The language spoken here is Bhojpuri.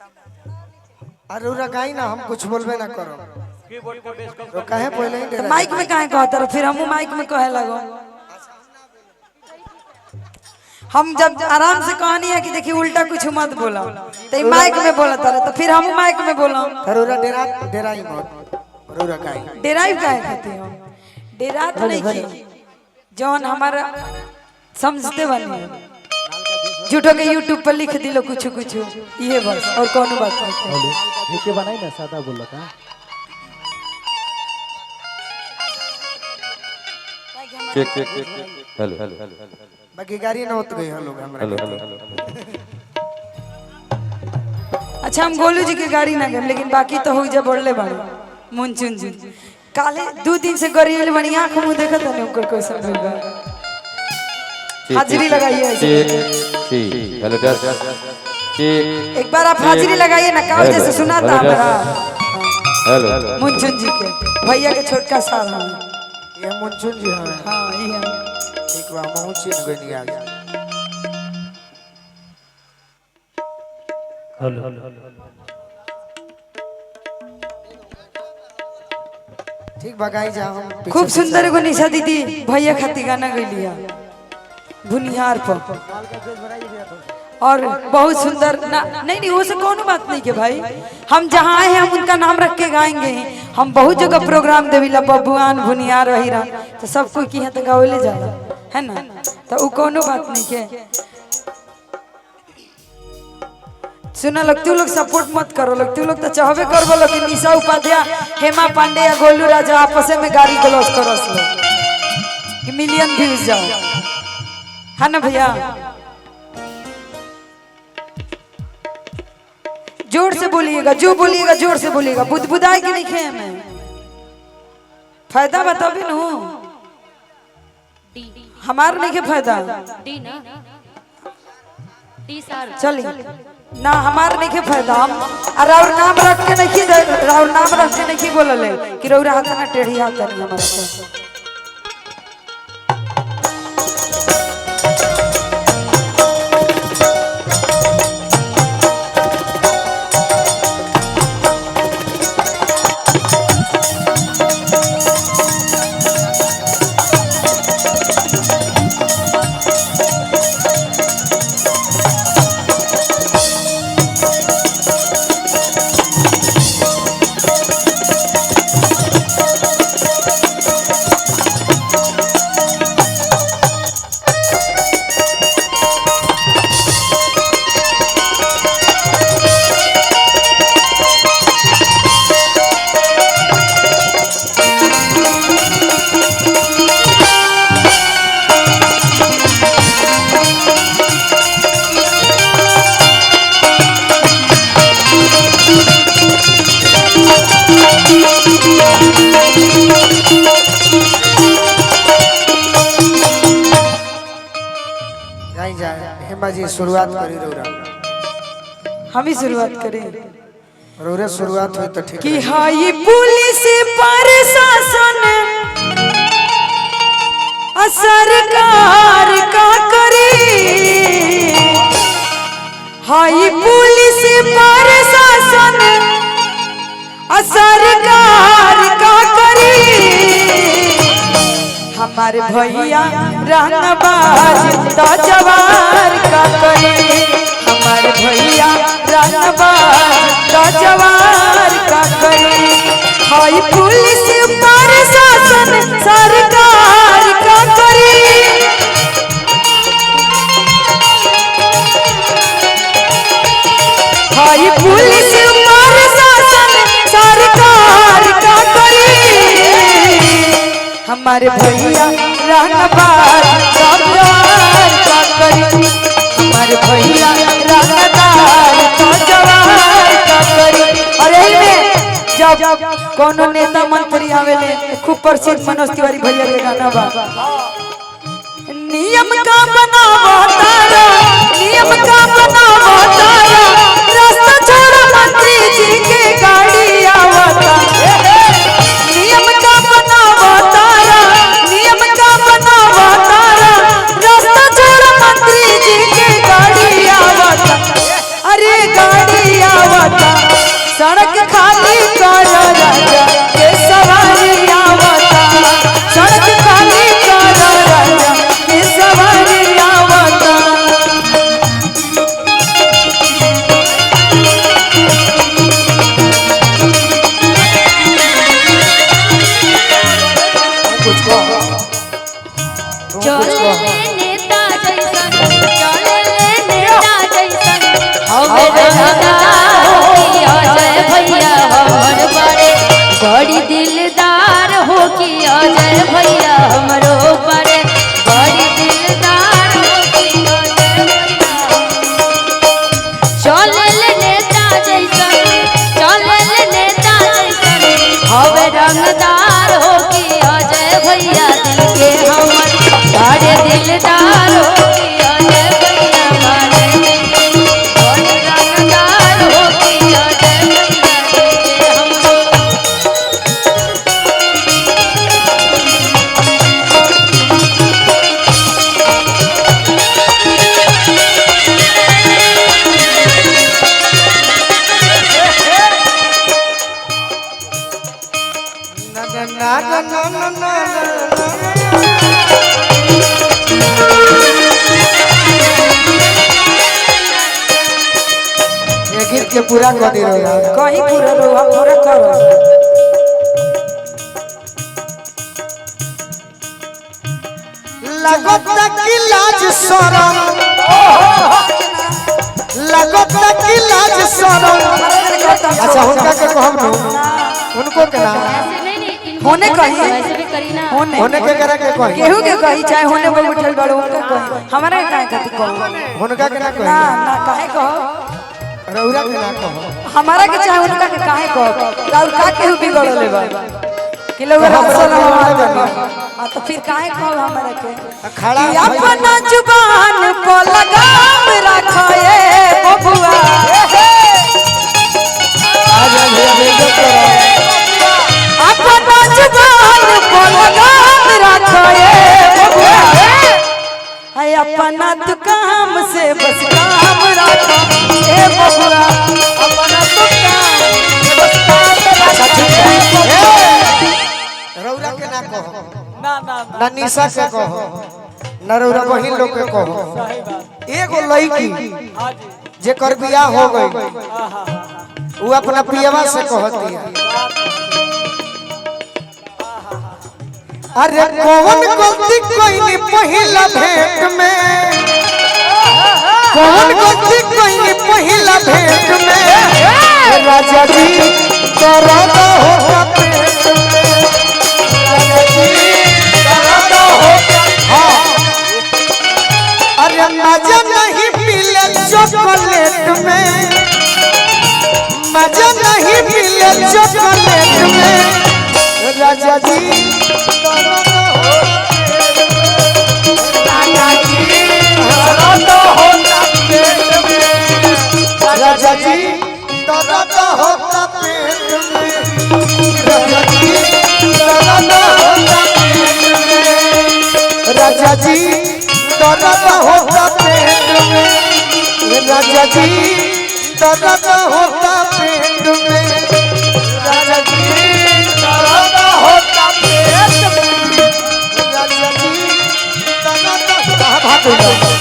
अरे उरा गाई ना, हम कुछ बोलबे ना करो। तो कहे पहले ही तो माइक में काहे कहता रहो, फिर हम माइक में कहे लगो। हम जब आराम से कहनी है कि देखिए उल्टा कुछ मत बोलो, तो माइक में बोलता रहे, तो फिर हम माइक में बोलो। फिर उरा डेरा ही मत, और उरा गाई डेरा ही काहे कहते हो? डेरा तो नहीं की जौन हमारा समझते बने झूठो के यूट्यूब पर लिख दिलो कुछ कुछ ये बस, और कौन बात नहीं। के बनाई ना सादा बोला था। Check check check hello hello बाकी गाड़ी ना होत गई हेलो हमरा। हेलो हेलो अच्छा हम गोलू जी के गाड़ी ना गए, लेकिन बाकी तो हो जा बोलले बाड़े मुनचुन जी काले 2 दिन से गरियल बनी आंख मुंह देखत नहीं ओकर कोई सब होगा। हाजिरी लगाइए ठीक हेलो ठीक एक बार आप हाजिरी लगाइए ना, काव जैसे सुना था हमरा। हेलो मुनचुन जी के भैया के छोटका साल है ये मुनचुन जी हैं। हां ये ठीक बा, महू चीन गई आज। हेलो ठीक बा गाई जा हम पीछे खूब सुंदर एगो निशा दीदी भैया खाती गाना गइलिया भुनिहार पर, और बहुत सुंदर ना नहीं वो से कोनो बात नहीं के भाई, हम जहाँ आए हैं हम उनका नाम रख के गाएंगे। हम बहुत जगह प्रोग्राम देविला बबुआन भुनियार रहीरा, तो सब कोई की है तो गावले जाला है ना, तो वो कोनो बात नहीं के। सुना लोग तू लोग सपोर्ट मत करो लोग, तू लोग तो चाहबे करबो लोग कि निशा उपाध्याय हेमा पांडे या गोलू राजा आपस में गाड़ी गलौज करस लोग कि मिलियन व्यूज जाओ, है ना भैया? जोर से बोलिएगा, जो बोलिएगा जोर से बोलिएगा, बुदबुदाए कि नहीं खे में फायदा बताबे नु हमार नहीं के फायदा डी ना डी सर चली ना हमार नहीं के फायदा। हम और नाम रख के नहीं और नाम रख के नहीं बोलले कि रौरा हाथ ना टेढ़ी हाथ नहीं हमारा से। जी शुरुआत करी रौरा, हम ही शुरुआत करें। रौरे शुरुआत हुई तो ठीक कि हाई पुलिस प्रशासन सरकार का करे, हाई पुलिस प्रशासन सरकार का करे, हमारे भैया रंगबाज तो जवार का करे, हमारे भैया रंगबाज तो जवार का करे, हाई पुलिस प्रशासन सरकार का करे, हाई पुलिस प्रशासन सरकार का करे, हमारे भैया रंगबाज तो जवार का करे, हमारे भैया रंगदार तो जवार का करे। और जब कोनो नेता मंत्री आवेले खूब प्रसिद्ध मनोज तिवारी भैया के गाना बा, नियम का बनावो तारा, नियम का बनावो तारा, रास्ता छोड़ो मंत्री जी के गाड़ी आवता, नियम का बनावो तारा, नियम का बनावो तारा, रास्ता छोड़ो मंत्री जी के गाड़ी आवता, अरे गाड़ी आवता, आवता सड़क खाली कर राजा के सवारी आवता सड़क खाली कर राजा के सवारी आवता कुछ कहो चले नेता जैसन चले नेता जैसन हवे रंगदार होकी अजय भैया हमर बड़े बड़ी दिलदार होकी अजय भैया हमरो बड़े बड़ी दिलदार होकी अजय भैया चले नेता जैसन चले नेता जैसन हवे रंगदार होकी अजय भैया दिल के हमर बड़े दिलदार होकी अजय भैया बड़े दिल के बड़े रंगदार होकी अजय भैया दिल के हमर ना ना ना ना ना ना ये गीत के पूरा कर दे रहो यार कहीं पूरा रोहा पूरा करो लगता कि लाज शरम लगता कि लाज शरम अच्छा उनका के कहब न उनको के ना ऐसे नहीं होने कहीं वैसे भी करी ना होने के करे के कही केहू के कही चाहे होने पर बैठल बड़ो उनका कही हमारा काहे खातिर कहो उनका के ना ना कही ना काहे कहो रौरा के ना कहो हमारा के चाहे उनका के काहे कहो और का केहू बिगड़ लेबा कि लोग रसल हमारा बनी हां तो फिर काहे कहो हमारा के खड़ा कि अपना जुबान को लगाम रखाए बबुआ आज भैया बेइज्जत करो अपना जुबान को लगाम रखाए बबुआ है अपना तू काम से बस काम रखो ए बबुआ अपना तू काम से बस काम रौरा के ना कहो ना ना ना निशा के कहो ना रौरा बहिन लोग के कहो एगो लड़की जेकर बियाह हो गई वो अपना पियवा से कहती है अरे कौन गलती कोई पहिला भेंट में कौन गलती कोई पहिला भेंट में राजा जी दर्द होगा पेट में राजा जी दर्द होगा हाँ अरे मजा नहीं मिले चॉकलेट में मजा नहीं मिले चॉकलेट में राजा जी राजा जी दर्द होता पेट में राजा जी दर्द होता पेट में राजा जी दर्द होता पेट में राजा जी दर्द होता पेट में राजा जी दर्द होता पेट में राजा जी दर्द होता